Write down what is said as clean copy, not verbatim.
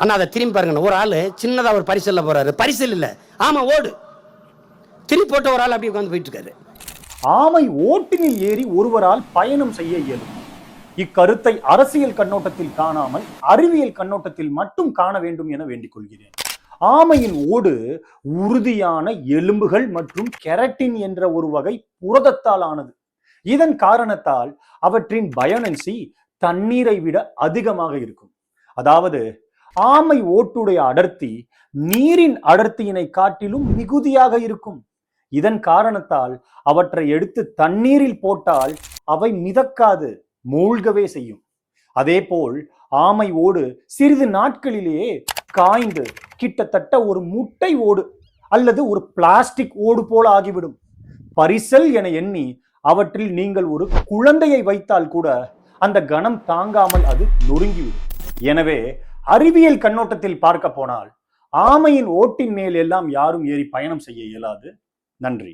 ஆனால் அதை திரும்பி பாருங்க, ஒரு ஆள் சின்னதாக ஒரு பரிசலில் போகிறாரு, பரிசல் இல்லை, ஆமாம் ஓடு, திரும்பி போட்ட ஒரு ஆள் அப்படி உட்காந்து போயிட்டு இருக்காரு. ஆமை ஓட்டினில் ஏறி ஒருவரால் பயணம் செய்ய இயலும். இக்கருத்தை அரசியல் கண்ணோட்டத்தில் காணாமல் அறிவியல் கண்ணோட்டத்தில் மட்டும் காண வேண்டும் என வேண்டிக் கொள்கிறேன். ஆமையின் ஓடு உறுதியான எலும்புகள் மற்றும் கெரட்டின் என்ற ஒரு வகை புரதத்தால் ஆனது. இதன் காரணத்தால் அவற்றின் பயோனன்சி தண்ணீரை விட அதிகமாக இருக்கும். அதாவது ஆமை ஓட்டுடைய அடர்த்தி நீரின் அடர்த்தியினை காட்டிலும் மிகுதியாக இருக்கும். இதன் காரணத்தால் அவற்றை எடுத்து தண்ணீரில் போட்டால் அவை மிதக்காது, மூழ்கவே செய்யும். அதேபோல் ஆமை ஓடு சிறிது நாட்களிலேயே காய்ந்து கிட்டத்தட்ட ஒரு முட்டை ஓடு அல்லது ஒரு பிளாஸ்டிக் ஓடு போல ஆகிவிடும். பரிசல் என எண்ணி அவற்றில் நீங்கள் ஒரு குழந்தையை வைத்தால் கூட அந்த கணம் தாங்காமல் அது நொறுங்கிவிடும். எனவே அறிவியல் கண்ணோட்டத்தில் பார்க்க போனால் ஆமையின் ஓட்டின் மேல் எல்லாம் யாரும் ஏறி பயணம் செய்ய இயலாது. நன்றி.